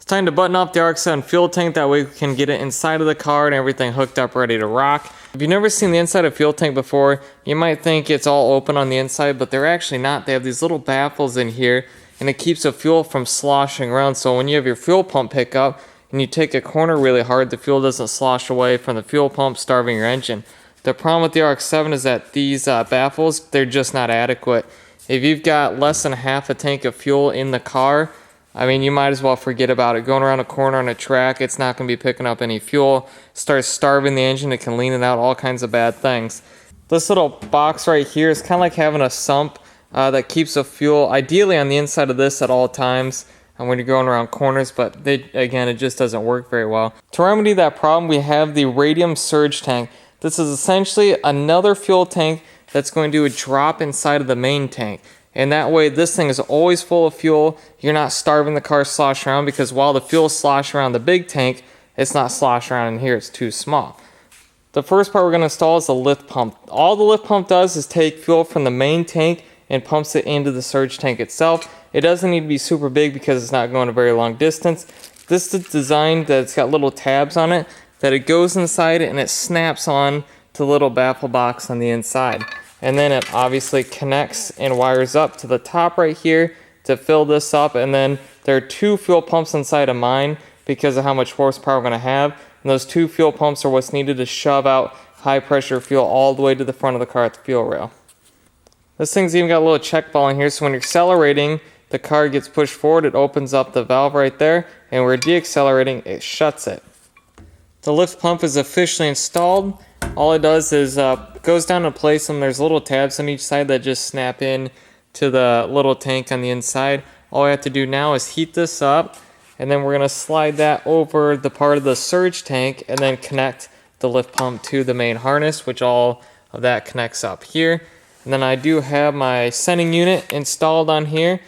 time to button up the RX7 fuel tank, that way we can get it inside of the car and everything hooked up ready to rock. If you've never seen the inside of a fuel tank before, you might think it's all open on the inside, but they're actually not. They have these little baffles in here and it keeps the fuel from sloshing around. So when you have your fuel pump pickup and you take a corner really hard, the fuel doesn't slosh away from the fuel pump, starving your engine. The problem with the RX7 is that these baffles, they're just not adequate. If you've got less than half a tank of fuel in the car, I mean, you might as well forget about it. Going around a corner on a track, it's not going to be picking up any fuel. Starts starving the engine, it can lean it out, all kinds of bad things. This little box right here is kind of like having a sump that keeps the fuel ideally on the inside of this at all times when you're going around corners, but again, it just doesn't work very well. To remedy that problem, we have the radium surge tank. This is essentially another fuel tank that's going to do a drop inside of the main tank. And that way, this thing is always full of fuel. You're not starving the car sloshing around, because while the fuel slosh around the big tank, it's not sloshing around in here, it's too small. The first part we're going to install is the lift pump. All the lift pump does is take fuel from the main tank and pumps it into the surge tank itself. It doesn't need to be super big because it's not going a very long distance. This is designed that it's got little tabs on it, that it goes inside and it snaps on to the little baffle box on the inside. And then it obviously connects and wires up to the top right here to fill this up. And then there are two fuel pumps inside of mine because of how much horsepower we're going to have. And those two fuel pumps are what's needed to shove out high pressure fuel all the way to the front of the car at the fuel rail. This thing's even got a little check ball in here, so when you're accelerating, the car gets pushed forward, it opens up the valve right there, and when we're deaccelerating, it shuts it. The lift pump is officially installed. All it does is goes down in place, and there's little tabs on each side that just snap in to the little tank on the inside. All we have to do now is heat this up, and then we're going to slide that over the part of the surge tank and then connect the lift pump to the main harness, which all of that connects up here. And then I do have my sending unit installed on here.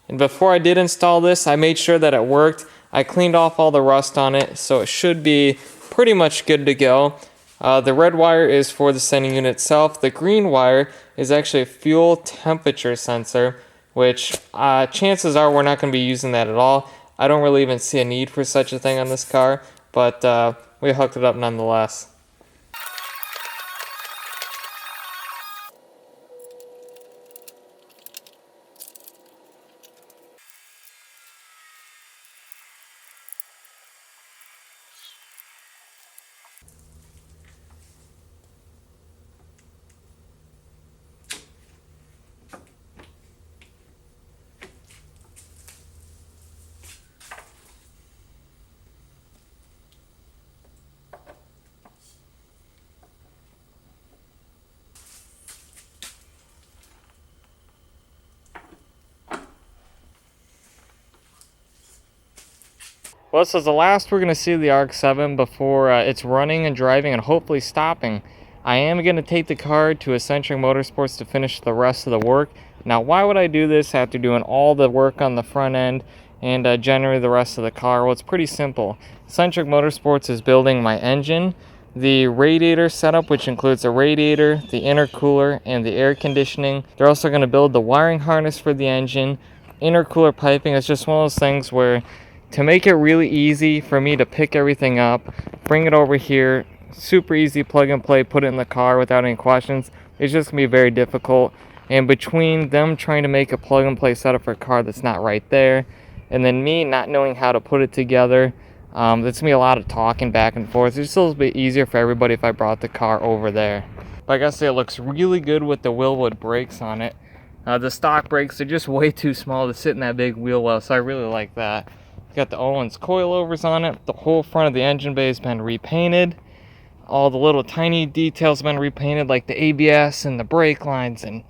And before I did install this, I made sure that it worked. I cleaned off all the rust on it, so it should be pretty much good to go. The red wire is for the sending unit itself. The green wire is actually a fuel temperature sensor, which chances are we're not going to be using that at all. I don't really even see a need for such a thing on this car, but we hooked it up nonetheless. Well, this is the last we're going to see of the RX7 before it's running and driving and hopefully stopping. I am going to take the car to Eccentric Motorsports to finish the rest of the work. Now, why would I do this after doing all the work on the front end and generally the rest of the car? Well, it's pretty simple. Eccentric Motorsports is building my engine, the radiator setup, which includes the radiator, the intercooler, and the air conditioning. They're also going to build the wiring harness for the engine, intercooler piping. It's just one of those things where, to make it really easy for me to pick everything up, bring it over here, super easy plug and play, put it in the car without any questions, it's just going to be very difficult. And between them trying to make a plug and play setup for a car that's not right there, and then me not knowing how to put it together, there's going to be a lot of talking back and forth. It's just a little bit easier for everybody if I brought the car over there. But I gotta say, it looks really good with the Willwood brakes on it. The stock brakes are just way too small to sit in that big wheel well, so I really like that. Got the Owens coilovers on it. The whole front of the engine bay has been repainted. All the little tiny details have been repainted, like the ABS and the brake lines and,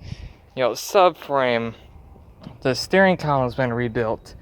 you know, subframe. The steering column has been rebuilt.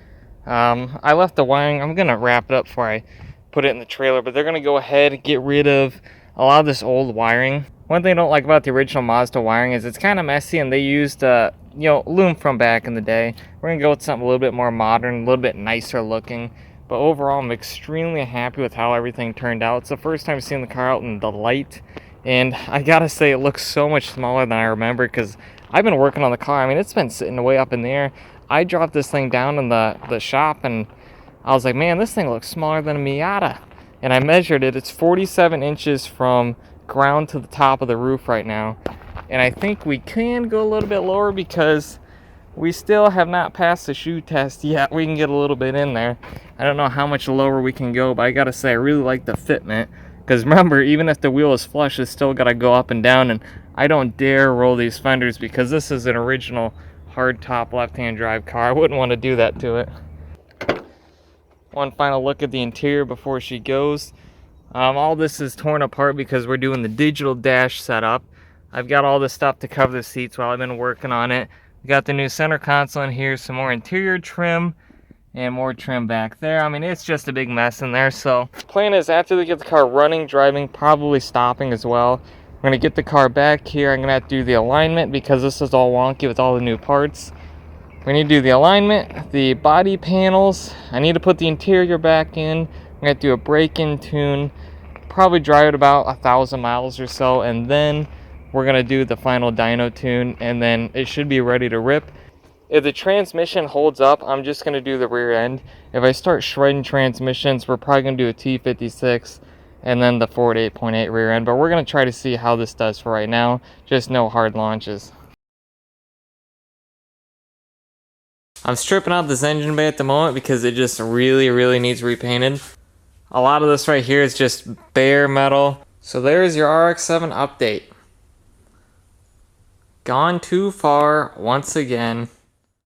I left the wiring. I'm gonna wrap it up before I put it in the trailer, but they're gonna go ahead and get rid of a lot of this old wiring. One thing I don't like about the original Mazda wiring is it's kind of messy, and they used loom from back in the day. We're gonna go with something a little bit more modern, a little bit nicer looking. But overall, I'm extremely happy with how everything turned out. It's the first time seeing the car out in the light, and I gotta say, it looks so much smaller than I remember, because I've been working on the car. I mean, it's been sitting way up in the air. I dropped this thing down in the shop, and I was like, man, this thing looks smaller than a Miata. And I measured it. It's 47 inches from ground to the top of the roof right now. And I think we can go a little bit lower because we still have not passed the shoe test yet. We can get a little bit in there. I don't know how much lower we can go, but I gotta say, I really like the fitment. Because remember, even if the wheel is flush, it's still gotta go up and down. And I don't dare roll these fenders because this is an original hardtop left-hand drive car. I wouldn't want to do that to it. One final look at the interior before she goes. All this is torn apart because we're doing the digital dash setup. I've got all this stuff to cover the seats while I've been working on it. We got the new center console in here, some more interior trim, and more trim back there. I mean, it's just a big mess in there. So plan is after we get the car running, driving, probably stopping as well. We're gonna get the car back here. I'm gonna have to do the alignment because this is all wonky with all the new parts. We need to do the alignment, the body panels. I need to put the interior back in. I'm gonna do a break-in tune, probably drive it about 1,000 miles or so, and then we're gonna do the final dyno tune, and then it should be ready to rip. If the transmission holds up, I'm just gonna do the rear end. If I start shredding transmissions, we're probably gonna do a T56 and then the Ford 8.8 rear end, but we're gonna try to see how this does for right now. Just no hard launches. I'm stripping out this engine bay at the moment because it just really needs repainted. A lot of this right here is just bare metal. So there's your RX7 update. Gone too far once again.